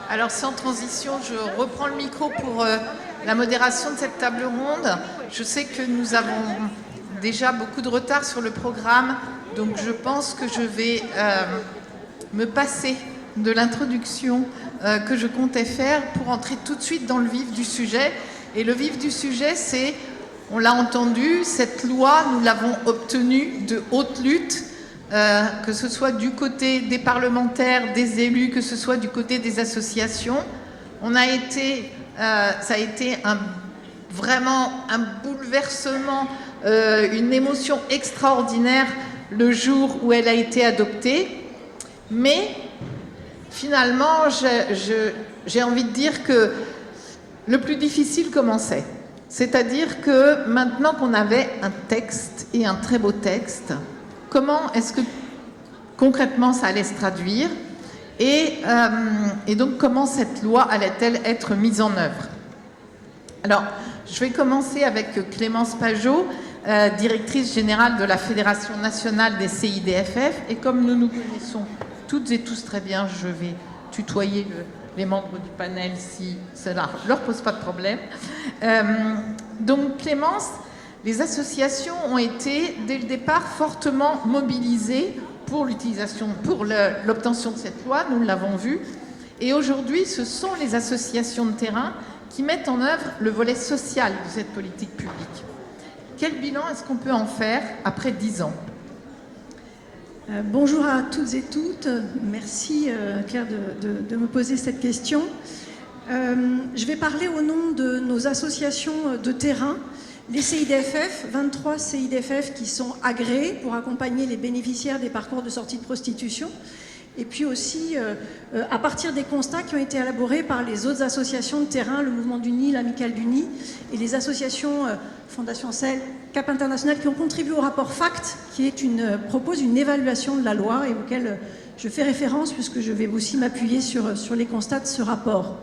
Alors, sans transition, je reprends le micro pour la modération de cette table ronde. Je sais que nous avons déjà beaucoup de retard sur le programme, donc je pense que je vais me passer de l'introduction que je comptais faire pour entrer tout de suite dans le vif du sujet. Et le vif du sujet, c'est, on l'a entendu, cette loi, nous l'avons obtenue de haute lutte, que ce soit du côté des parlementaires, des élus, que ce soit du côté des associations. Ça a été vraiment un bouleversement, une émotion extraordinaire le jour où elle a été adoptée. Mais finalement, j'ai envie de dire que le plus difficile commençait. C'est-à-dire que maintenant qu'on avait un texte, et un très beau texte, comment est-ce que concrètement ça allait se traduire et donc comment cette loi allait-elle être mise en œuvre? Alors, je vais commencer avec Clémence Pageot, directrice générale de la Fédération nationale des CIDFF. Et comme nous nous connaissons toutes et tous très bien, je vais tutoyer les membres du panel si cela ne leur pose pas de problème. Donc Clémence, les associations ont été dès le départ fortement mobilisées pour l'obtention de cette loi, nous l'avons vu. Et aujourd'hui, ce sont les associations de terrain qui mettent en œuvre le volet social de cette politique publique. Quel bilan est-ce qu'on peut en faire après 10 ans ? Bonjour à toutes et toutes. Merci Claire de me poser cette question. Je vais parler au nom de nos associations de terrain, les CIDFF, 23 CIDFF qui sont agréés pour accompagner les bénéficiaires des parcours de sortie de prostitution, et puis aussi à partir des constats qui ont été élaborés par les autres associations de terrain, le Mouvement du Nid, l'Amicale du Nid, et les associations Fondation Cell, Cap International, qui ont contribué au rapport FACT, qui propose une évaluation de la loi et auquel je fais référence puisque je vais aussi m'appuyer sur les constats de ce rapport.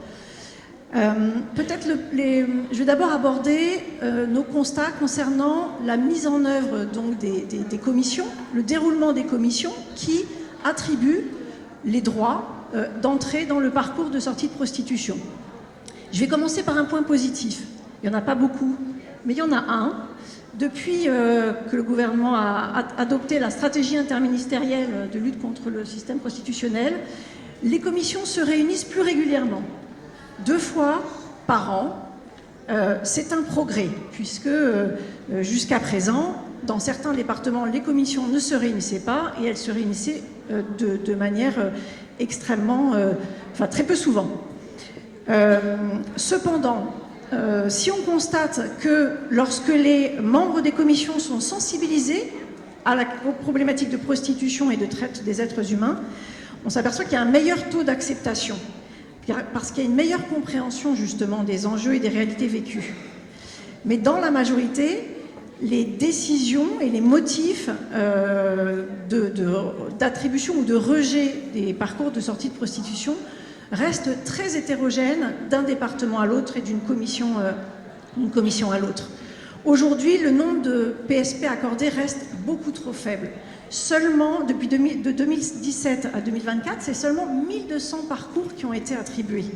Peut-être je vais d'abord aborder nos constats concernant la mise en œuvre donc, des commissions, le déroulement des commissions qui attribuent les droits d'entrée dans le parcours de sortie de prostitution. Je vais commencer par un point positif. Il n'y en a pas beaucoup, mais il y en a un. Depuis que le gouvernement a adopté la stratégie interministérielle de lutte contre le système prostitutionnel, les commissions se réunissent plus régulièrement. 2 fois par an, c'est un progrès, puisque jusqu'à présent, dans certains départements, les commissions ne se réunissaient pas et elles se réunissaient de manière extrêmement, très peu souvent. Cependant, si on constate que lorsque les membres des commissions sont sensibilisés aux problématiques de prostitution et de traite des êtres humains, on s'aperçoit qu'il y a un meilleur taux d'acceptation, parce qu'il y a une meilleure compréhension justement des enjeux et des réalités vécues. Mais dans la majorité, les décisions et les motifs d'attribution ou de rejet des parcours de sortie de prostitution restent très hétérogènes d'un département à l'autre et d'une commission à l'autre. Aujourd'hui, le nombre de PSP accordés reste beaucoup trop faible. Seulement, de 2017 à 2024, c'est seulement 1200 parcours qui ont été attribués.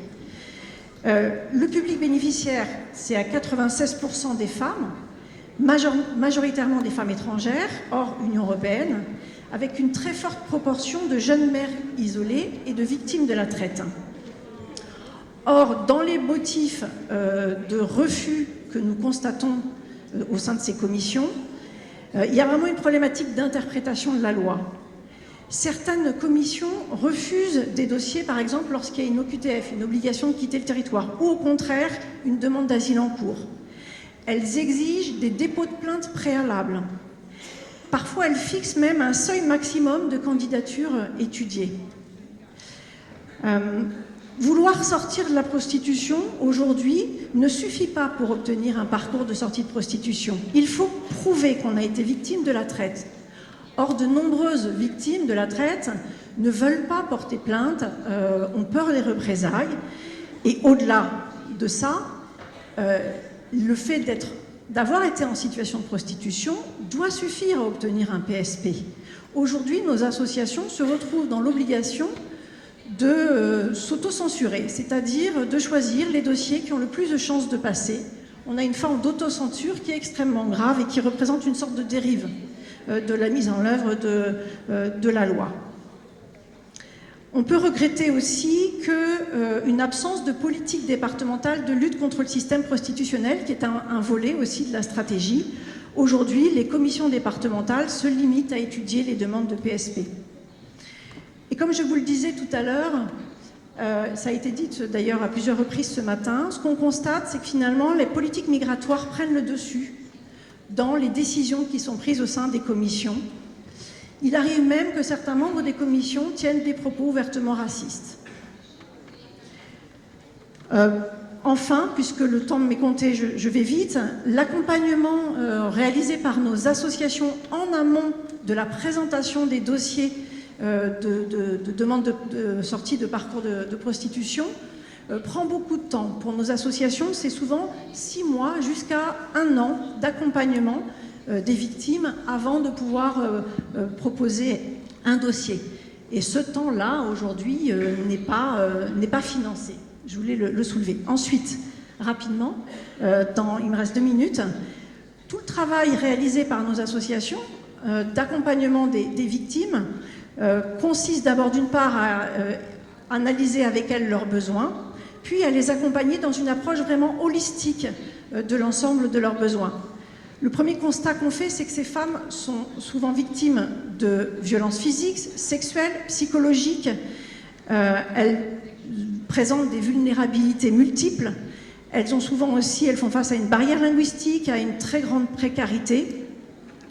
Le public bénéficiaire, c'est à 96% des femmes, majoritairement des femmes étrangères, hors Union européenne, avec une très forte proportion de jeunes mères isolées et de victimes de la traite. Or, dans les motifs de refus que nous constatons au sein de ces commissions, il y a vraiment une problématique d'interprétation de la loi. Certaines commissions refusent des dossiers, par exemple, lorsqu'il y a une OQTF, une obligation de quitter le territoire, ou au contraire, une demande d'asile en cours. Elles exigent des dépôts de plainte préalables. Parfois, elles fixent même un seuil maximum de candidatures étudiées. Vouloir sortir de la prostitution, aujourd'hui, ne suffit pas pour obtenir un parcours de sortie de prostitution. Il faut prouver qu'on a été victime de la traite. Or, de nombreuses victimes de la traite ne veulent pas porter plainte, ont peur des représailles. Et au-delà de ça, le fait d'avoir été en situation de prostitution doit suffire à obtenir un PSP. Aujourd'hui, nos associations se retrouvent dans l'obligation de s'auto-censurer, c'est-à-dire de choisir les dossiers qui ont le plus de chances de passer. On a une forme d'autocensure qui est extrêmement grave et qui représente une sorte de dérive de la mise en œuvre de la loi. On peut regretter aussi qu'une absence de politique départementale de lutte contre le système prostitutionnel, qui est un volet aussi de la stratégie. Aujourd'hui, les commissions départementales se limitent à étudier les demandes de PSP. Et comme je vous le disais tout à l'heure, ça a été dit d'ailleurs à plusieurs reprises ce matin, ce qu'on constate, c'est que finalement, les politiques migratoires prennent le dessus dans les décisions qui sont prises au sein des commissions. Il arrive même que certains membres des commissions tiennent des propos ouvertement racistes. Enfin, puisque le temps m'est compté, je vais vite, l'accompagnement réalisé par nos associations en amont de la présentation des dossiers de demande de sortie de parcours de prostitution prend beaucoup de temps. Pour nos associations, c'est souvent 6 mois jusqu'à 1 an d'accompagnement des victimes avant de pouvoir proposer un dossier. Et ce temps-là, aujourd'hui, n'est pas financé. Je voulais le soulever. Ensuite, rapidement, il me reste 2 minutes, tout le travail réalisé par nos associations d'accompagnement des victimes consiste d'abord d'une part à analyser avec elles leurs besoins, puis à les accompagner dans une approche vraiment holistique de l'ensemble de leurs besoins. Le premier constat qu'on fait, c'est que ces femmes sont souvent victimes de violences physiques, sexuelles, psychologiques. Elles présentent des vulnérabilités multiples. Elles font face à une barrière linguistique, à une très grande précarité,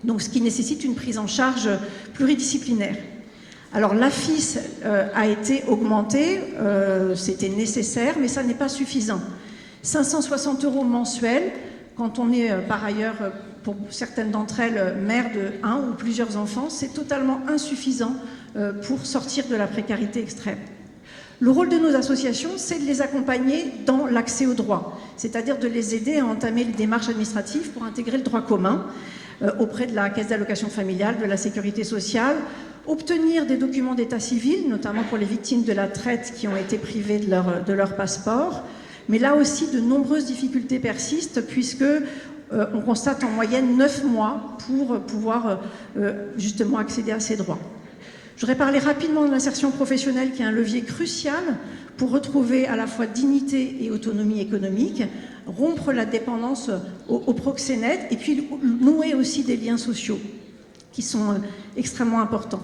donc ce qui nécessite une prise en charge pluridisciplinaire. Alors l'AFIS a été augmenté, c'était nécessaire, mais ça n'est pas suffisant. 560 € mensuels, quand on est par ailleurs, pour certaines d'entre elles, mère de 1 ou plusieurs enfants, c'est totalement insuffisant pour sortir de la précarité extrême. Le rôle de nos associations, c'est de les accompagner dans l'accès au droit, c'est-à-dire de les aider à entamer les démarches administratives pour intégrer le droit commun auprès de la Caisse d'allocation familiale, de la Sécurité sociale, obtenir des documents d'état civil, notamment pour les victimes de la traite qui ont été privées de leur passeport. Mais là aussi, de nombreuses difficultés persistent puisque on constate en moyenne 9 mois pour pouvoir justement accéder à ces droits. Je voudrais parler rapidement de l'insertion professionnelle qui est un levier crucial pour retrouver à la fois dignité et autonomie économique, rompre la dépendance au proxénète et puis nouer aussi des liens sociaux qui sont extrêmement importants.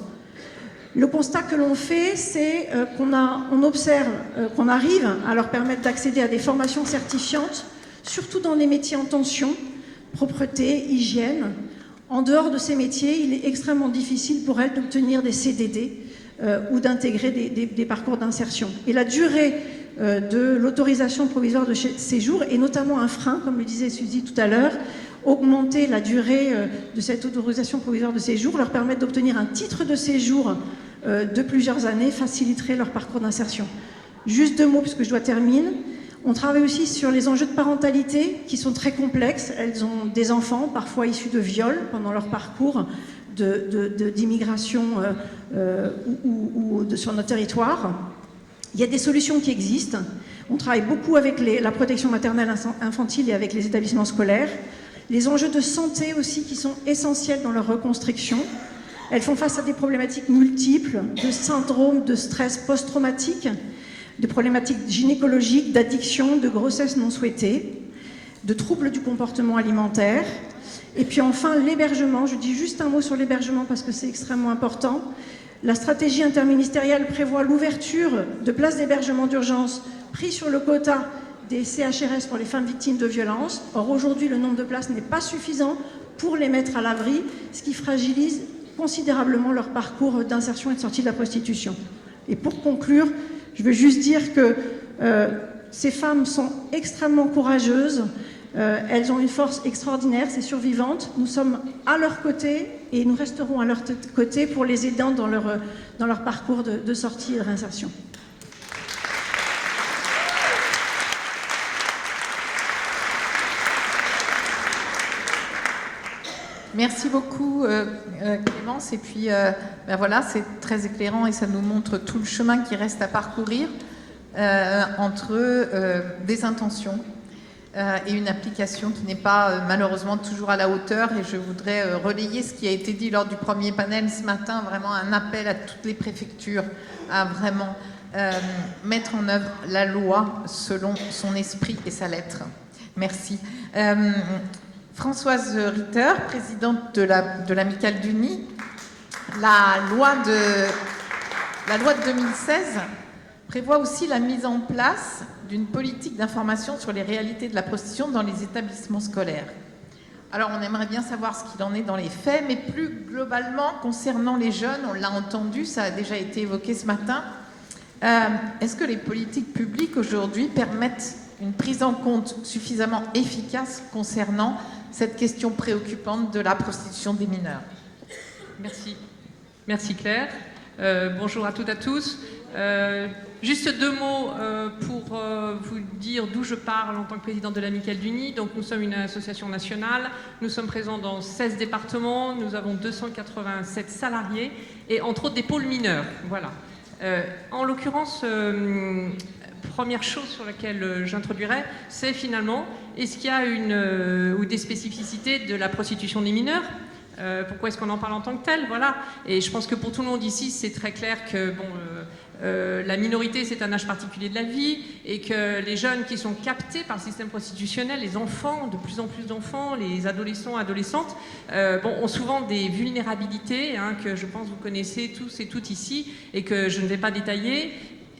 Le constat que l'on fait, c'est qu'on observe qu'on arrive à leur permettre d'accéder à des formations certifiantes, surtout dans les métiers en tension, propreté, hygiène. En dehors de ces métiers, il est extrêmement difficile pour elles d'obtenir des CDD ou d'intégrer des parcours d'insertion. Et la durée de l'autorisation provisoire de séjour est notamment un frein, comme le disait Suzy tout à l'heure. Augmenter la durée de cette autorisation provisoire de séjour, leur permettre d'obtenir un titre de séjour de plusieurs années, faciliterait leur parcours d'insertion. Juste 2 mots, puisque je dois terminer. On travaille aussi sur les enjeux de parentalité qui sont très complexes. Elles ont des enfants, parfois issus de viols pendant leur parcours d'immigration sur notre territoire. Il y a des solutions qui existent. On travaille beaucoup avec la protection maternelle infantile et avec les établissements scolaires. Les enjeux de santé aussi qui sont essentiels dans leur reconstruction. Elles font face à des problématiques multiples, de syndrome de stress post-traumatique, de problématiques gynécologiques, d'addiction, de grossesse non souhaitée, de troubles du comportement alimentaire. Et puis enfin, l'hébergement. Je dis juste un mot sur l'hébergement parce que c'est extrêmement important. La stratégie interministérielle prévoit l'ouverture de places d'hébergement d'urgence prises sur le quota des CHRS pour les femmes victimes de violences. Or, aujourd'hui, le nombre de places n'est pas suffisant pour les mettre à l'abri, ce qui fragilise considérablement leur parcours d'insertion et de sortie de la prostitution. Et pour conclure, je veux juste dire que ces femmes sont extrêmement courageuses, elles ont une force extraordinaire, ces survivantes. Nous sommes à leur côté et nous resterons à leur côté pour les aider dans leur parcours de sortie et de réinsertion. Merci beaucoup Clémence. Et puis ben voilà, c'est très éclairant et ça nous montre tout le chemin qui reste à parcourir entre des intentions et une application qui n'est pas malheureusement toujours à la hauteur. Et je voudrais relayer ce qui a été dit lors du premier panel ce matin, vraiment un appel à toutes les préfectures à vraiment mettre en œuvre la loi selon son esprit et sa lettre. Merci. Françoise Ritter, présidente de l'Amicale du Nid, la loi de 2016 prévoit aussi la mise en place d'une politique d'information sur les réalités de la prostitution dans les établissements scolaires. Alors, on aimerait bien savoir ce qu'il en est dans les faits, mais plus globalement, concernant les jeunes, on l'a entendu, ça a déjà été évoqué ce matin, est-ce que les politiques publiques aujourd'hui permettent une prise en compte suffisamment efficace concernant cette question préoccupante de la prostitution des mineurs? Merci. Merci Claire. Bonjour à toutes et à tous. Juste 2 mots pour vous dire d'où je parle en tant que présidente de l'Amicale du Nid. Donc nous sommes une association nationale, nous sommes présents dans 16 départements, nous avons 287 salariés et entre autres des pôles mineurs. Voilà. En l'occurrence, première chose sur laquelle j'introduirais, c'est finalement, est-ce qu'il y a ou des spécificités de la prostitution des mineurs? Pourquoi est-ce qu'on en parle en tant que tel? Voilà. Et je pense que pour tout le monde ici, c'est très clair que bon, la minorité, c'est un âge particulier de la vie et que les jeunes qui sont captés par le système prostitutionnel, les enfants, de plus en plus d'enfants, les adolescents, adolescentes, ont souvent des vulnérabilités que je pense vous connaissez tous et toutes ici et que je ne vais pas détailler.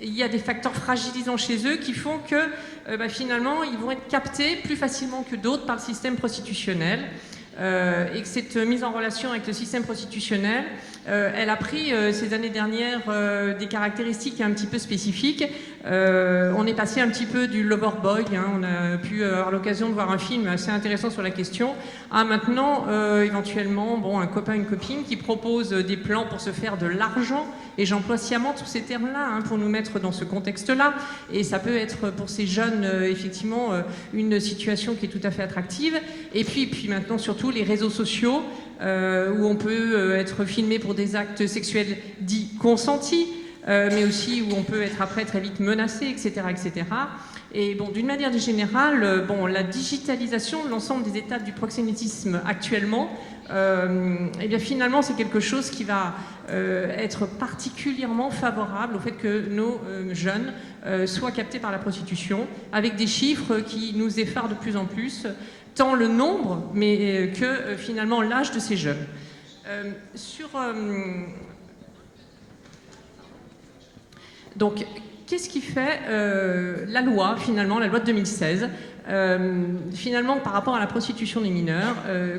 Il y a des facteurs fragilisants chez eux qui font que finalement, ils vont être captés plus facilement que d'autres par le système prostitutionnel. Et que cette mise en relation avec le système prostitutionnel, elle a pris ces années dernières des caractéristiques un petit peu spécifiques. On est passé un petit peu du lover boy, on a pu avoir l'occasion de voir un film assez intéressant sur la question, à maintenant éventuellement un copain, une copine qui propose des plans pour se faire de l'argent, et j'emploie sciemment tous ces termes-là pour nous mettre dans ce contexte-là, et ça peut être pour ces jeunes effectivement une situation qui est tout à fait attractive, et puis maintenant surtout les réseaux sociaux où on peut être filmé pour des actes sexuels dits consentis, mais aussi où on peut être après très vite menacé, etc., etc. Et bon, d'une manière générale, la digitalisation de l'ensemble des étapes du proxénétisme actuellement, et bien finalement, c'est quelque chose qui va être particulièrement favorable au fait que nos jeunes soient captés par la prostitution, avec des chiffres qui nous effarent de plus en plus, tant le nombre, mais que finalement l'âge de ces jeunes. Donc, qu'est-ce qui fait la loi, finalement, la loi de 2016, finalement, par rapport à la prostitution des mineurs,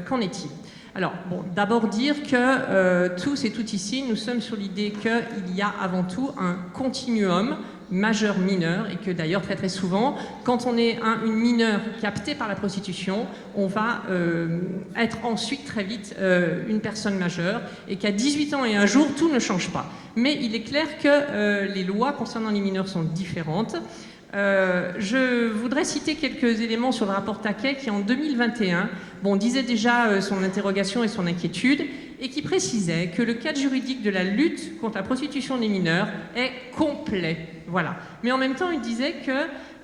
qu'en est-il? Alors, d'abord dire que tous et toutes ici, nous sommes sur l'idée qu'il y a avant tout un continuum majeur-mineur, et que d'ailleurs très très souvent, quand on est une mineure captée par la prostitution, on va être ensuite très vite une personne majeure, et qu'à 18 ans et un jour, tout ne change pas. Mais il est clair que les lois concernant les mineurs sont différentes. Je voudrais citer quelques éléments sur le rapport Taquet qui, en 2021, disait déjà son interrogation et son inquiétude, et qui précisait que le cadre juridique de la lutte contre la prostitution des mineurs est complet. Voilà. Mais en même temps, il disait que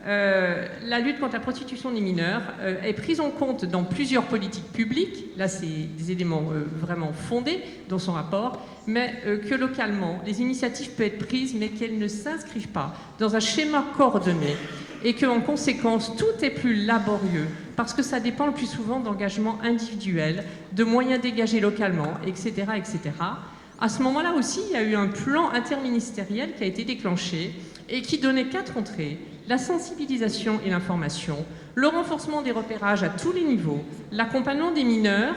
la lutte contre la prostitution des mineurs est prise en compte dans plusieurs politiques publiques. Là, c'est des éléments vraiment fondés dans son rapport, mais que localement, les initiatives peuvent être prises, mais qu'elles ne s'inscrivent pas dans un schéma coordonné, et qu'en conséquence, tout est plus laborieux, parce que ça dépend le plus souvent d'engagements individuels, de moyens dégagés localement, etc., etc. À ce moment-là aussi, il y a eu un plan interministériel qui a été déclenché et qui donnait 4 entrées: la sensibilisation et l'information, le renforcement des repérages à tous les niveaux, l'accompagnement des mineurs,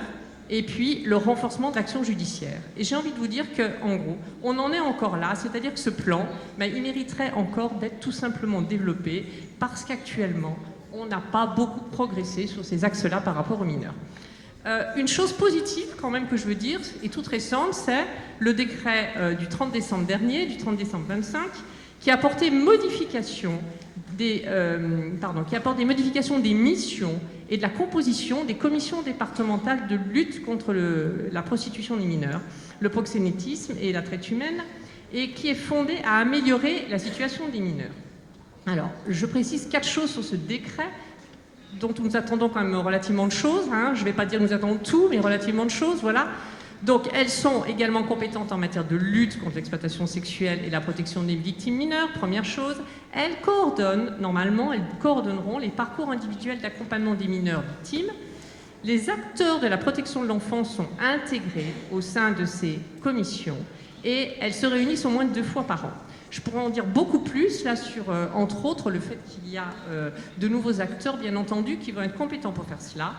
et puis le renforcement de l'action judiciaire. Et j'ai envie de vous dire qu'en gros, on en est encore là, c'est-à-dire que ce plan, il mériterait encore d'être tout simplement développé, parce qu'actuellement, on n'a pas beaucoup progressé sur ces axes-là par rapport aux mineurs. Une chose positive quand même que je veux dire, et toute récente, c'est le décret du 30 décembre dernier, du 30 décembre 25, qui apporte des modifications des missions et de la composition des commissions départementales de lutte contre la prostitution des mineurs, le proxénétisme et la traite humaine, et qui est fondée à améliorer la situation des mineurs. Alors, je précise 4 choses sur ce décret, dont nous attendons quand même relativement de choses. Je ne vais pas dire que nous attendons tout, mais relativement de choses, voilà. Donc, elles sont également compétentes en matière de lutte contre l'exploitation sexuelle et la protection des victimes mineures, première chose. Elles coordonnent, normalement, elles coordonneront les parcours individuels d'accompagnement des mineurs victimes. Les acteurs de la protection de l'enfance sont intégrés au sein de ces commissions et elles se réunissent au moins 2 fois par an. Je pourrais en dire beaucoup plus là sur, entre autres, le fait qu'il y a de nouveaux acteurs, bien entendu, qui vont être compétents pour faire cela.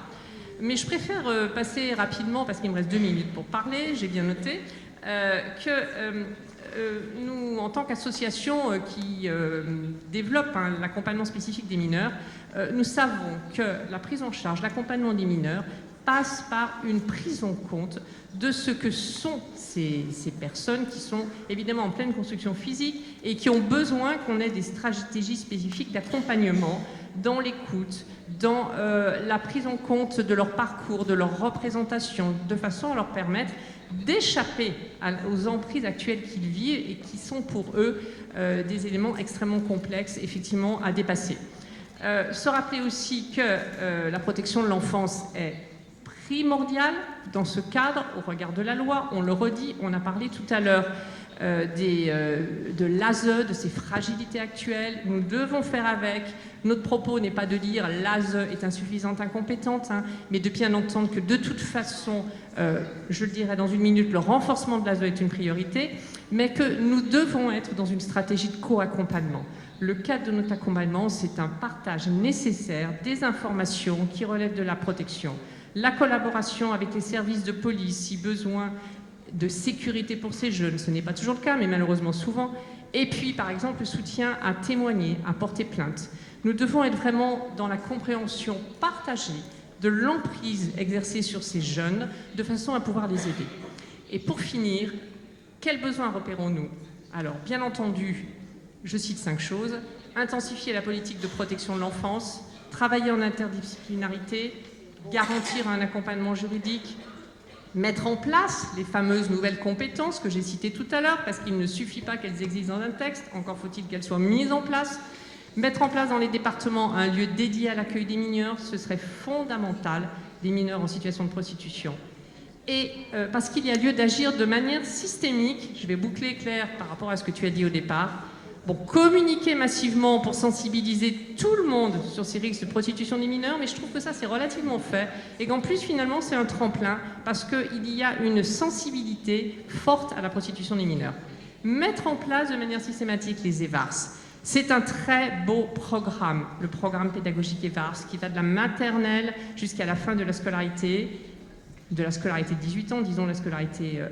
Mais je préfère passer rapidement, parce qu'il me reste 2 minutes pour parler, j'ai bien noté, nous, en tant qu'association qui développe l'accompagnement spécifique des mineurs, nous savons que la prise en charge, l'accompagnement des mineurs passe par une prise en compte de ce que sont ces personnes qui sont évidemment en pleine construction physique et qui ont besoin qu'on ait des stratégies spécifiques d'accompagnement dans l'écoute, dans la prise en compte de leur parcours, de leur représentation, de façon à leur permettre d'échapper aux emprises actuelles qu'ils vivent et qui sont pour eux des éléments extrêmement complexes, effectivement, à dépasser. Se rappeler aussi que la protection de l'enfance est primordiale dans ce cadre, au regard de la loi. On le redit, on a parlé tout à l'heure de l'ASE, de ses fragilités actuelles. Nous devons faire avec. Notre propos n'est pas de dire l'ASE est insuffisante, incompétente, mais de bien entendre que de toute façon, je le dirai dans 1 minute, le renforcement de l'ASE est une priorité, mais que nous devons être dans une stratégie de co-accompagnement. Le cadre de notre accompagnement, c'est un partage nécessaire des informations qui relèvent de la protection, la collaboration avec les services de police, si besoin, de sécurité pour ces jeunes, ce n'est pas toujours le cas, mais malheureusement souvent, et puis par exemple le soutien à témoigner, à porter plainte. Nous devons être vraiment dans la compréhension partagée de l'emprise exercée sur ces jeunes, de façon à pouvoir les aider. Et pour finir, quels besoins repérons-nous? Alors, bien entendu, je cite 5 choses: intensifier la politique de protection de l'enfance, travailler en interdisciplinarité, garantir un accompagnement juridique, mettre en place les fameuses nouvelles compétences que j'ai citées tout à l'heure, parce qu'il ne suffit pas qu'elles existent dans un texte, encore faut-il qu'elles soient mises en place. Mettre en place dans les départements un lieu dédié à l'accueil des mineurs, ce serait fondamental, des mineurs en situation de prostitution. Et parce qu'il y a lieu d'agir de manière systémique, je vais boucler Claire par rapport à ce que tu as dit au départ, bon, communiquer massivement pour sensibiliser tout le monde sur ces risques de prostitution des mineurs, mais je trouve que ça c'est relativement fait et qu'en plus finalement c'est un tremplin parce qu'il y a une sensibilité forte à la prostitution des mineurs. Mettre en place de manière systématique les EVARS. C'est un très beau programme, le programme pédagogique EVARS, qui va de la maternelle jusqu'à la fin de la scolarité de 18 ans, disons la scolarité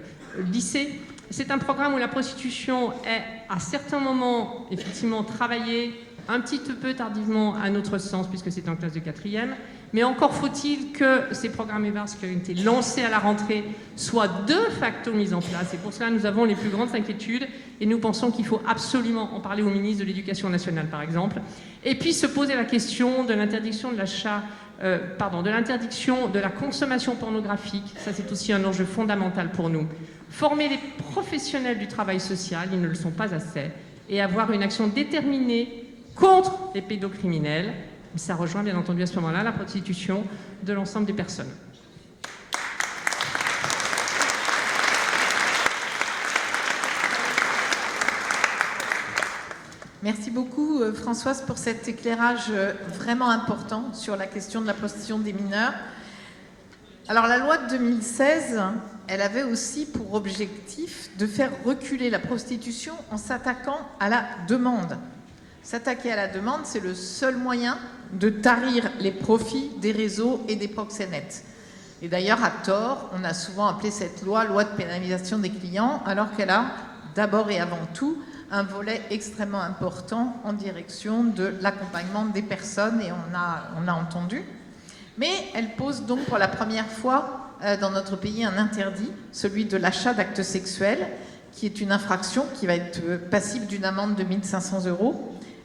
lycée. C'est un programme où la prostitution est, à certains moments, effectivement travaillée, un petit peu tardivement à notre sens, puisque c'est en classe de 4e, mais encore faut-il que ces programmes EVARS qui ont été lancés à la rentrée soient de facto mis en place. Et pour cela, nous avons les plus grandes inquiétudes et nous pensons qu'il faut absolument en parler au ministre de l'Éducation nationale, par exemple, et puis se poser la question de l'interdiction de l'achat, de l'interdiction de la consommation pornographique. Ça, c'est aussi un enjeu fondamental pour nous. Former les professionnels du travail social, ils ne le sont pas assez, et avoir une action déterminée contre les pédocriminels. Ça rejoint bien entendu à ce moment-là la prostitution de l'ensemble des personnes. Merci beaucoup Françoise pour cet éclairage vraiment important sur la question de la prostitution des mineurs. Alors la loi de 2016, elle avait aussi pour objectif de faire reculer la prostitution en s'attaquant à la demande. S'attaquer à la demande, c'est le seul moyen de tarir les profits des réseaux et des proxénètes. Et d'ailleurs, à tort, on a souvent appelé cette loi de pénalisation des clients, alors qu'elle a d'abord et avant tout un volet extrêmement important en direction de l'accompagnement des personnes, et on a entendu. Mais elle pose donc pour la première fois dans notre pays un interdit, celui de l'achat d'actes sexuels, qui est une infraction qui va être passible d'une amende de 1 500 €.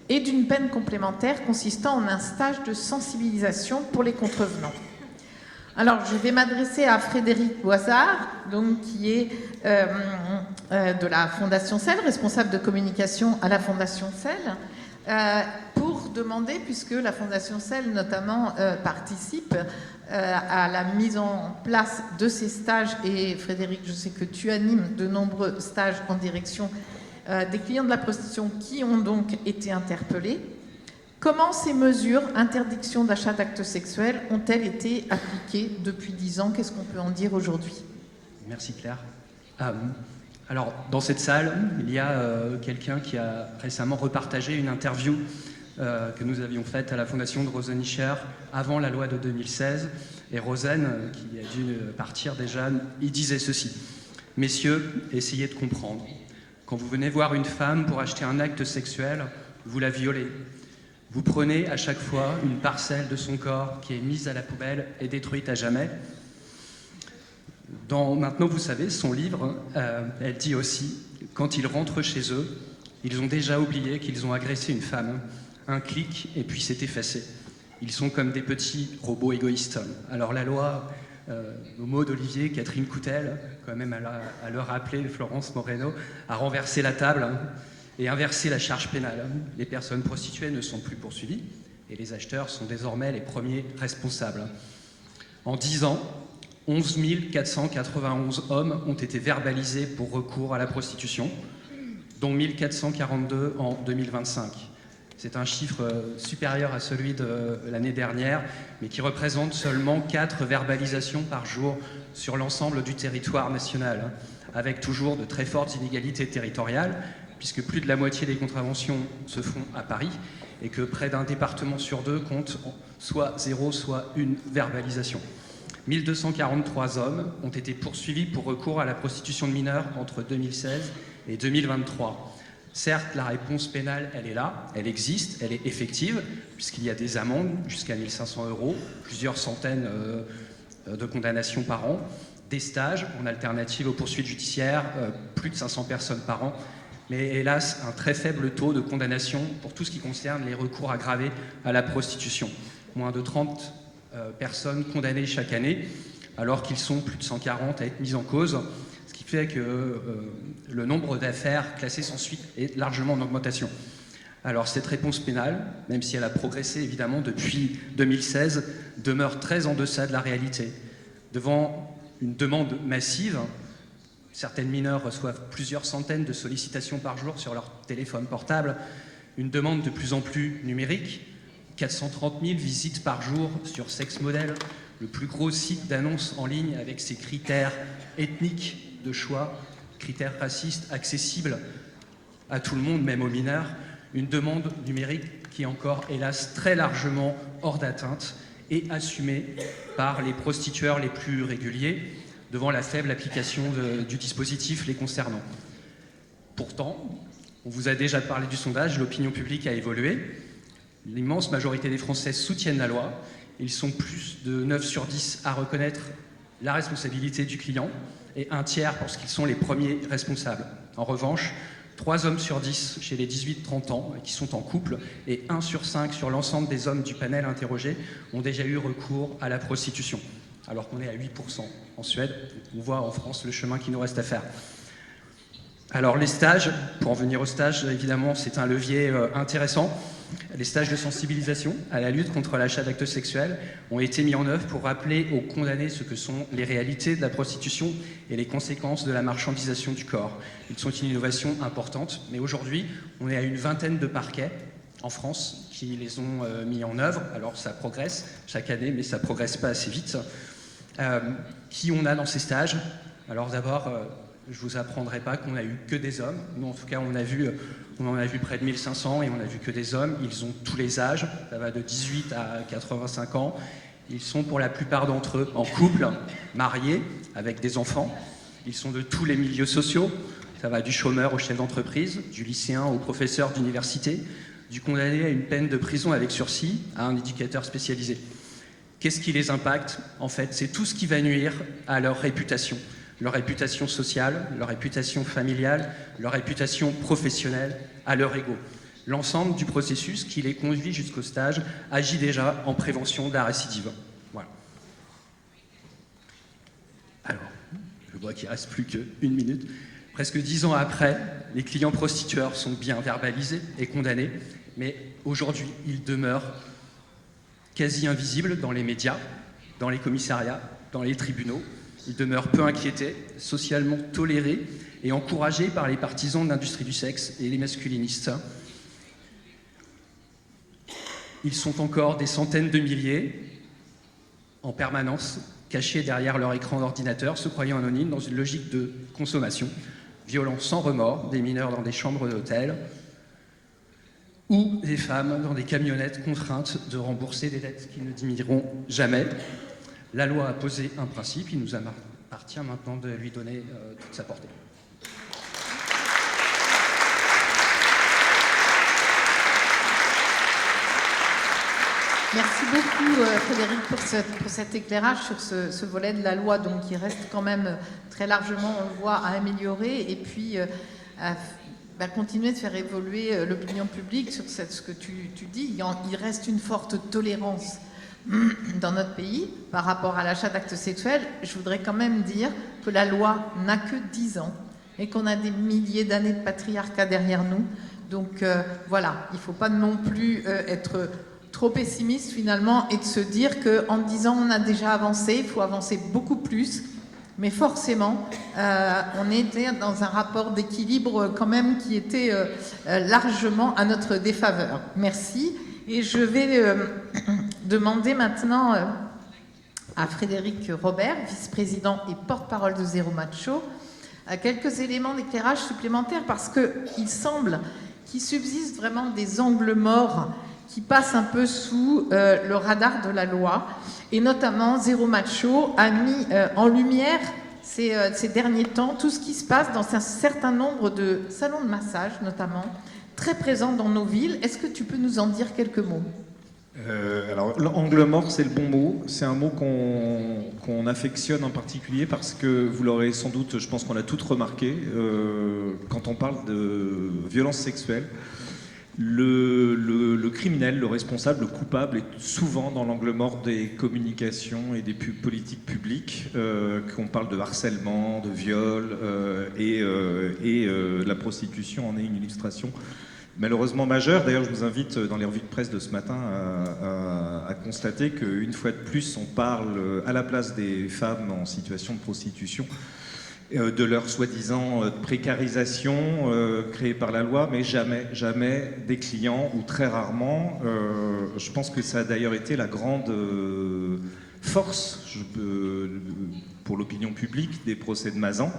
et d'une peine complémentaire consistant en un stage de sensibilisation pour les contrevenants. Alors, je vais m'adresser à Frédéric Boisard, donc, qui est de la Fondation CEL, responsable de communication à la Fondation CEL, pour demander, puisque la Fondation CEL notamment participe à la mise en place de ces stages, et Frédéric, je sais que tu animes de nombreux stages en direction des clients de la prostitution qui ont donc été interpellés. Comment ces mesures, interdiction d'achat d'actes sexuels, ont-elles été appliquées depuis 10 ans? Qu'est-ce qu'on peut en dire aujourd'hui? Merci Claire. Alors, dans cette salle, il y a quelqu'un qui a récemment repartagé une interview que nous avions faite à la fondation de Rosen Ischer avant la loi de 2016. Et Rosen, qui a dû partir déjà, il disait ceci. « Messieurs, essayez de comprendre. Quand vous venez voir une femme pour acheter un acte sexuel, vous la violez. Vous prenez à chaque fois une parcelle de son corps qui est mise à la poubelle et détruite à jamais. » Dans Maintenant, vous savez, son livre, elle dit aussi, quand ils rentrent chez eux, ils ont déjà oublié qu'ils ont agressé une femme. Un clic et puis c'est effacé. Ils sont comme des petits robots égoïstes. Alors la loi, au mot d'Olivier, Catherine Coutel, quand même à le rappeler, Florence Moreno, a renversé la table et inversé la charge pénale. Les personnes prostituées ne sont plus poursuivies et les acheteurs sont désormais les premiers responsables. En 10 ans, 11 491 hommes ont été verbalisés pour recours à la prostitution, dont 1442 en 2025. C'est un chiffre supérieur à celui de l'année dernière, mais qui représente seulement 4 verbalisations par jour sur l'ensemble du territoire national, avec toujours de très fortes inégalités territoriales, puisque plus de la moitié des contraventions se font à Paris, et que près d'un département sur 2 compte soit 0, soit une verbalisation. 1243 hommes ont été poursuivis pour recours à la prostitution de mineurs entre 2016 et 2023. Certes, la réponse pénale, elle est là, elle existe, elle est effective, puisqu'il y a des amendes jusqu'à 1 500 €, plusieurs centaines de condamnations par an, des stages en alternative aux poursuites judiciaires, plus de 500 personnes par an, mais hélas, un très faible taux de condamnation pour tout ce qui concerne les recours aggravés à la prostitution. Moins de 30 personnes condamnées chaque année, alors qu'ils sont plus de 140 à être mis en cause, ce qui fait que le nombre d'affaires classées sans suite est largement en augmentation. Alors cette réponse pénale, même si elle a progressé évidemment depuis 2016, demeure très en deçà de la réalité. Devant une demande massive, certaines mineures reçoivent plusieurs centaines de sollicitations par jour sur leur téléphone portable, une demande de plus en plus numérique, 430 000 visites par jour sur Sex Model, le plus gros site d'annonces en ligne avec ses critères ethniques de choix, critères racistes accessibles à tout le monde, même aux mineurs, une demande numérique qui est encore, hélas, très largement hors d'atteinte et assumée par les prostitueurs les plus réguliers devant la faible application du dispositif les concernant. Pourtant, on vous a déjà parlé du sondage, l'opinion publique a évolué. L'immense majorité des Français soutiennent la loi. Ils sont plus de 9 sur 10 à reconnaître la responsabilité du client et un tiers parce qu'ils sont les premiers responsables. En revanche, 3 hommes sur 10 chez les 18-30 ans qui sont en couple et 1 sur 5 sur l'ensemble des hommes du panel interrogé ont déjà eu recours à la prostitution, alors qu'on est à 8% en Suède. On voit en France le chemin qu'il nous reste à faire. Alors les stages, pour en venir aux stages, évidemment, c'est un levier intéressant. Les stages de sensibilisation à la lutte contre l'achat d'actes sexuels ont été mis en œuvre pour rappeler aux condamnés ce que sont les réalités de la prostitution et les conséquences de la marchandisation du corps. Ils sont une innovation importante, mais aujourd'hui, on est à une vingtaine de parquets en France qui les ont mis en œuvre. Alors ça progresse chaque année, mais ça ne progresse pas assez vite. Qui on a dans ces stages? Alors d'abord, je ne vous apprendrai pas qu'on n'a eu que des hommes. Nous, en tout cas, on en a vu près de 1500 et on n'a vu que des hommes. Ils ont tous les âges, ça va de 18 à 85 ans. Ils sont pour la plupart d'entre eux en couple, mariés, avec des enfants. Ils sont de tous les milieux sociaux. Ça va du chômeur au chef d'entreprise, du lycéen au professeur d'université, du condamné à une peine de prison avec sursis à un éducateur spécialisé. Qu'est-ce qui les impacte? En fait, c'est tout ce qui va nuire à leur réputation sociale, leur réputation familiale, leur réputation professionnelle, à leur ego. L'ensemble du processus qui les conduit jusqu'au stage agit déjà en prévention de la récidive. Voilà. Alors, je vois qu'il ne reste plus qu'une minute. Presque 10 ans après, les clients prostitueurs sont bien verbalisés et condamnés, mais aujourd'hui, ils demeurent quasi invisibles dans les médias, dans les commissariats, dans les tribunaux. Ils demeurent peu inquiétés, socialement tolérés et encouragés par les partisans de l'industrie du sexe et les masculinistes. Ils sont encore des centaines de milliers, en permanence, cachés derrière leur écran d'ordinateur, se croyant anonymes dans une logique de consommation, violant sans remords des mineurs dans des chambres d'hôtel ou des femmes dans des camionnettes contraintes de rembourser des dettes qui ne diminueront jamais. La loi a posé un principe, il nous appartient maintenant de lui donner toute sa portée. Merci beaucoup Frédéric pour cet éclairage sur ce volet de la loi, donc qui reste quand même très largement, on le voit, à améliorer et puis à continuer de faire évoluer l'opinion publique sur ce que tu dis. Il reste une forte tolérance dans notre pays par rapport à l'achat d'actes sexuels. Je voudrais quand même dire que la loi n'a que 10 ans et qu'on a des milliers d'années de patriarcat derrière nous. Donc voilà, il ne faut pas non plus être trop pessimiste finalement et de se dire qu'en 10 ans on a déjà avancé, il faut avancer beaucoup plus, mais forcément on était dans un rapport d'équilibre quand même qui était largement à notre défaveur. Merci. Et je vais demander maintenant à Frédéric Robert, vice-président et porte-parole de Zéro Macho, quelques éléments d'éclairage supplémentaires parce qu'il semble qu'il subsiste vraiment des angles morts qui passent un peu sous le radar de la loi. Et notamment, Zéro Macho a mis en lumière ces derniers temps tout ce qui se passe dans un certain nombre de salons de massage, notamment, très présents dans nos villes. Est-ce que tu peux nous en dire quelques mots ? Alors, l'angle mort, c'est le bon mot. C'est un mot qu'on affectionne en particulier parce que, vous l'aurez sans doute, je pense qu'on l'a toutes remarqué, quand on parle de violence sexuelle, le criminel, le responsable, le coupable est souvent dans l'angle mort des communications et des politiques publiques, qu'on parle de harcèlement, de viol, et la prostitution en est une illustration malheureusement majeure. D'ailleurs, je vous invite dans les revues de presse de ce matin à constater qu'une fois de plus, on parle à la place des femmes en situation de prostitution, de leur soi-disant précarisation créée par la loi, mais jamais des clients, ou très rarement. Je pense que ça a d'ailleurs été la grande force pour l'opinion publique des procès de Mazan.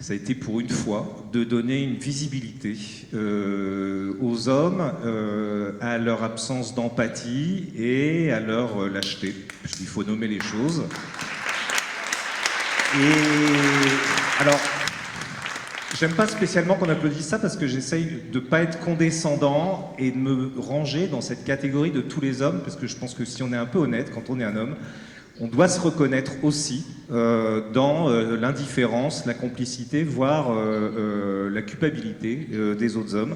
Ça a été pour une fois de donner une visibilité aux hommes, à leur absence d'empathie et à leur lâcheté, puisqu'il faut nommer les choses. Et alors, j'aime pas spécialement qu'on applaudisse ça parce que j'essaye de pas être condescendant et de me ranger dans cette catégorie de tous les hommes, parce que je pense que si on est un peu honnête, quand on est un homme, on doit se reconnaître aussi dans l'indifférence, la complicité, voire la culpabilité des autres hommes.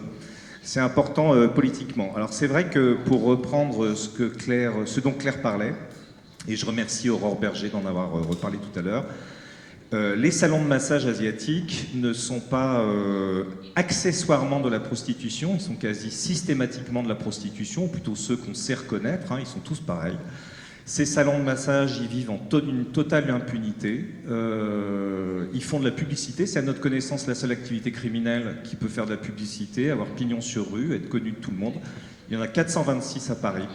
C'est important politiquement. Alors c'est vrai que pour reprendre ce dont Claire parlait, et je remercie Aurore Berger d'en avoir reparlé tout à l'heure, les salons de massage asiatiques ne sont pas accessoirement de la prostitution, ils sont quasi systématiquement de la prostitution, ou plutôt ceux qu'on sait reconnaître, ils sont tous pareils. Ces salons de massage, ils vivent en une totale impunité. Ils font de la publicité. C'est à notre connaissance la seule activité criminelle qui peut faire de la publicité, avoir pignon sur rue, être connu de tout le monde. Il y en a 426 à Paris.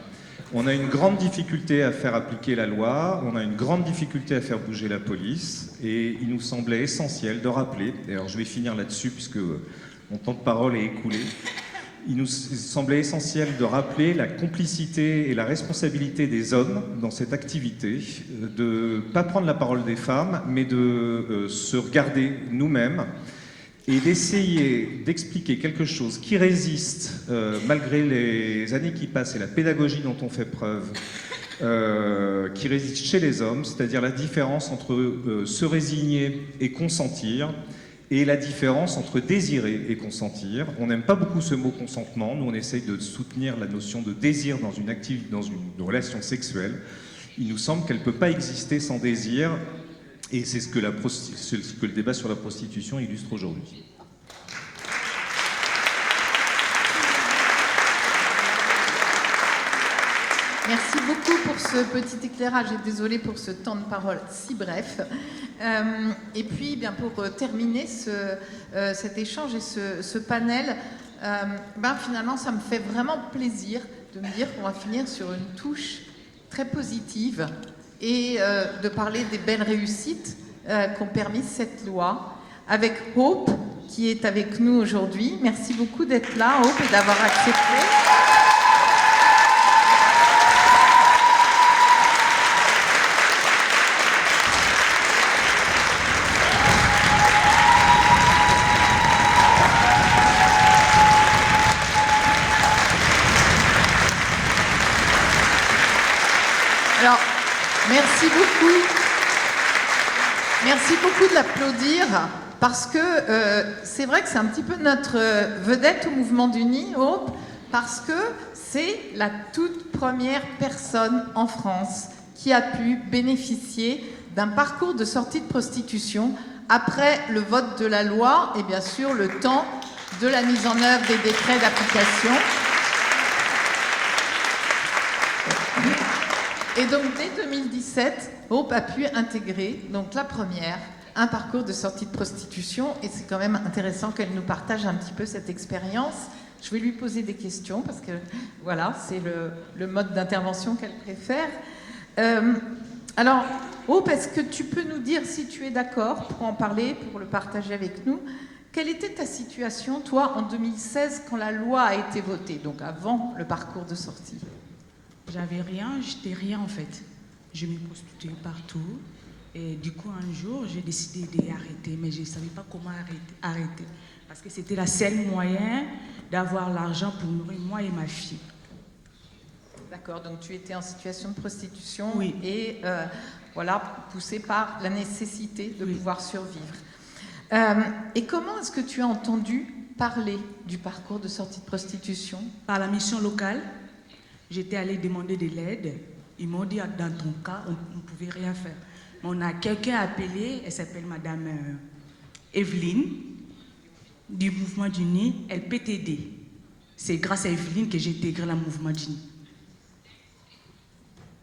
On a une grande difficulté à faire appliquer la loi. On a une grande difficulté à faire bouger la police. Et il nous semblait essentiel de rappeler, d'ailleurs je vais finir là-dessus puisque mon temps de parole est écoulé, il nous semblait essentiel de rappeler la complicité et la responsabilité des hommes dans cette activité, de ne pas prendre la parole des femmes, mais de se regarder nous-mêmes et d'essayer d'expliquer quelque chose qui résiste, malgré les années qui passent et la pédagogie dont on fait preuve, qui résiste chez les hommes, c'est-à-dire la différence entre se résigner et consentir, et la différence entre désirer et consentir. On n'aime pas beaucoup ce mot consentement. Nous, on essaye de soutenir la notion de désir dans une relation sexuelle. Il nous semble qu'elle ne peut pas exister sans désir, et c'est ce que le débat sur la prostitution illustre aujourd'hui. Merci beaucoup pour ce petit éclairage et désolée pour ce temps de parole si bref. Et puis, bien pour terminer cet échange et ce panel, finalement, ça me fait vraiment plaisir de me dire qu'on va finir sur une touche très positive et de parler des belles réussites qu'ont permis cette loi, avec Hope qui est avec nous aujourd'hui. Merci beaucoup d'être là, Hope, et d'avoir accepté. Alors, merci beaucoup. Merci beaucoup de l'applaudir parce que c'est vrai que c'est un petit peu notre vedette au Mouvement du Nid, Hope, parce que c'est la toute première personne en France qui a pu bénéficier d'un parcours de sortie de prostitution après le vote de la loi et bien sûr le temps de la mise en œuvre des décrets d'application. Et donc, dès 2017, Hope a pu intégrer, donc la première, un parcours de sortie de prostitution. Et c'est quand même intéressant qu'elle nous partage un petit peu cette expérience. Je vais lui poser des questions parce que, voilà, c'est le mode d'intervention qu'elle préfère. Alors, Hope, est-ce que tu peux nous dire, si tu es d'accord, pour en parler, pour le partager avec nous, quelle était ta situation, toi, en 2016, quand la loi a été votée, donc avant le parcours de sortie ? J'avais rien, j'étais rien en fait. Je me prostituais partout. Et du coup, un jour, j'ai décidé d'arrêter, mais je ne savais pas comment arrêter. Parce que c'était le seul moyen d'avoir l'argent pour nourrir moi et ma fille. D'accord, donc tu étais en situation de prostitution, oui. Et voilà, poussée par la nécessité de pouvoir survivre. Et comment est-ce que tu as entendu parler du parcours de sortie de prostitution ? Par la mission locale. J'étais allée demander de l'aide. Ils m'ont dit, dans ton cas, on ne pouvait rien faire. Mais on a quelqu'un appelé, elle s'appelle Madame Evelyne, du Mouvement du Nid. Elle peut t'aider. C'est grâce à Evelyne que j'ai intégré le Mouvement du Nid.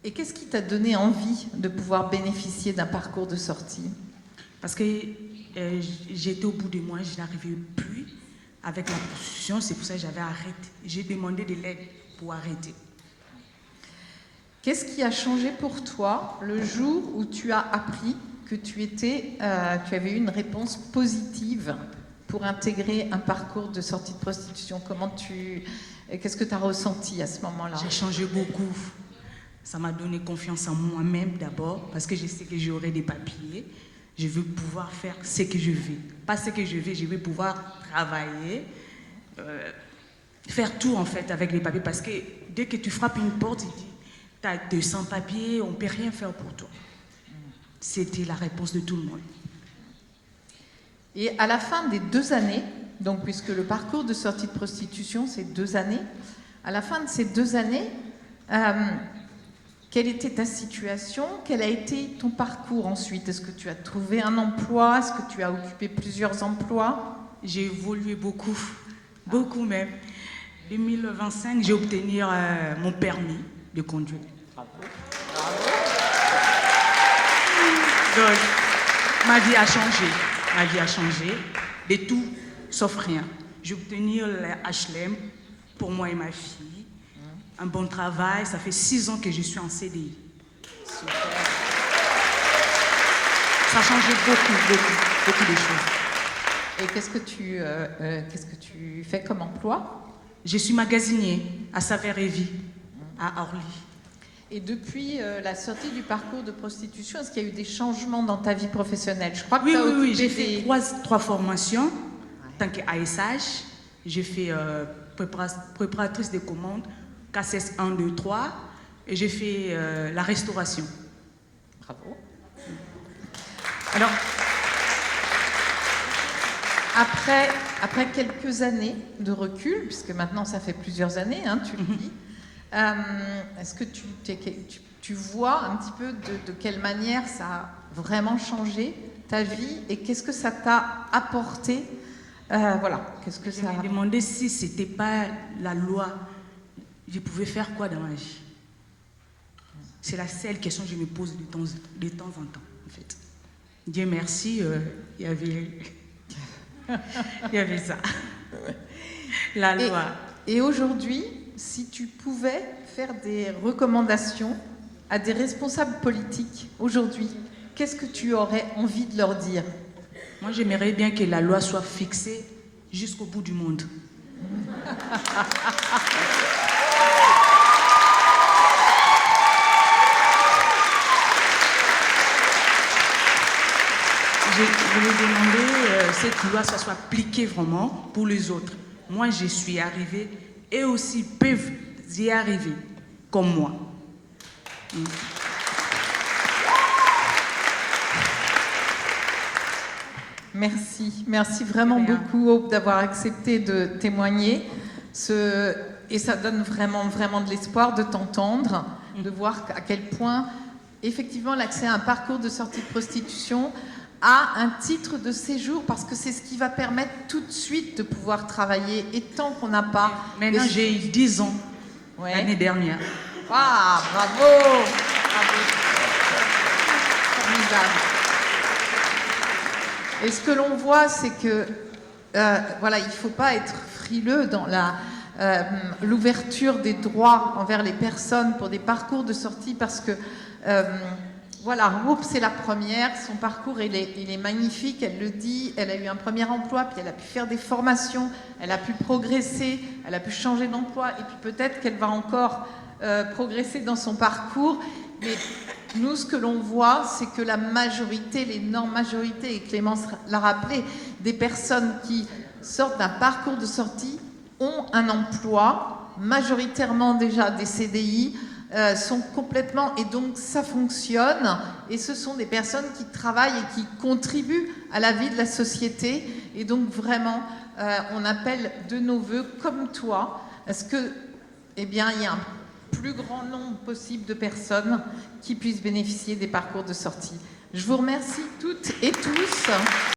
Et qu'est-ce qui t'a donné envie de pouvoir bénéficier d'un parcours de sortie ? Parce que j'étais au bout de moi, je n'arrivais plus avec la prostitution. C'est pour ça que j'avais arrêté. J'ai demandé de l'aide pour arrêter. Qu'est-ce qui a changé pour toi le jour où tu as appris que tu avais eu une réponse positive pour intégrer un parcours de sortie de prostitution ? Qu'est-ce que tu as ressenti à ce moment-là ? J'ai changé beaucoup. Ça m'a donné confiance en moi-même d'abord, parce que je sais que j'aurai des papiers. Je veux pouvoir faire ce que je veux. Pas ce que je veux pouvoir travailler, faire tout en fait avec les papiers. Parce que dès que tu frappes une porte, il dit tu as 200 papiers, on ne peut rien faire pour toi. C'était la réponse de tout le monde. Et à la fin des 2 années, donc puisque le parcours de sortie de prostitution, c'est 2 années, à la fin de ces 2 années, quelle était ta situation ? Quel a été ton parcours ensuite ? Est-ce que tu as trouvé un emploi ? Est-ce que tu as occupé plusieurs emplois ? J'ai évolué beaucoup, beaucoup même. En 2025, j'ai obtenu mon permis de conduire. Bravo. Donc, ma vie a changé. Ma vie a changé. De tout, sauf rien. J'ai obtenu le HLM pour moi et ma fille. Un bon travail. Ça fait 6 ans que je suis en CDI. Super. Ça a changé beaucoup de choses. Et qu'est-ce que tu fais comme emploi ? Je suis magasinier à Savère-et-Vie, à Orly. Et depuis la sortie du parcours de prostitution, est-ce qu'il y a eu des changements dans ta vie professionnelle ? Je crois que Oui, j'ai fait 3 formations. En tant qu'ASH, j'ai fait préparatrice de commandes, KSS 1, 2, 3, et j'ai fait la restauration. Bravo. Alors, après quelques années de recul, puisque maintenant ça fait plusieurs années, hein, tu le dis, est-ce que tu vois un petit peu de quelle manière ça a vraiment changé ta vie et qu'est-ce que ça t'a apporté? Voilà, qu'est-ce que Je ça me demandais si c'était pas la loi, je pouvais faire quoi dans ma vie? C'est la seule question que je me pose de temps en temps, en fait. Dieu merci, il y avait ça. La loi. Et aujourd'hui, si tu pouvais faire des recommandations à des responsables politiques aujourd'hui, qu'est-ce que tu aurais envie de leur dire? Moi, j'aimerais bien que la loi soit fixée jusqu'au bout du monde. Je voulais demander cette loi soit appliquée vraiment pour les autres. Moi, je suis arrivée et aussi peuvent y arriver comme moi. Merci vraiment beaucoup Hope d'avoir accepté de témoigner. Et ça donne vraiment de l'espoir de t'entendre, de voir à quel point effectivement l'accès à un parcours de sortie de prostitution a un titre de séjour parce que c'est ce qui va permettre tout de suite de pouvoir travailler. Et tant qu'on n'a pas... Maintenant, j'ai eu 10 ans l'année dernière. Ah, bravo! Formidable. Et ce que l'on voit, c'est que voilà, il ne faut pas être frileux dans l'ouverture des droits envers les personnes pour des parcours de sortie parce que voilà, Hope, c'est la première. Son parcours, il est magnifique. Elle le dit. Elle a eu un premier emploi, puis elle a pu faire des formations. Elle a pu progresser. Elle a pu changer d'emploi. Et puis peut-être qu'elle va encore progresser dans son parcours. Mais nous, ce que l'on voit, c'est que la majorité, l'énorme majorité, et Clémence l'a rappelé, des personnes qui sortent d'un parcours de sortie ont un emploi, majoritairement déjà des CDI, sont complètement, et donc ça fonctionne, et ce sont des personnes qui travaillent et qui contribuent à la vie de la société, et donc vraiment, on appelle de nos voeux, comme toi, à ce que, eh bien, il y a un plus grand nombre possible de personnes qui puissent bénéficier des parcours de sortie. Je vous remercie toutes et tous.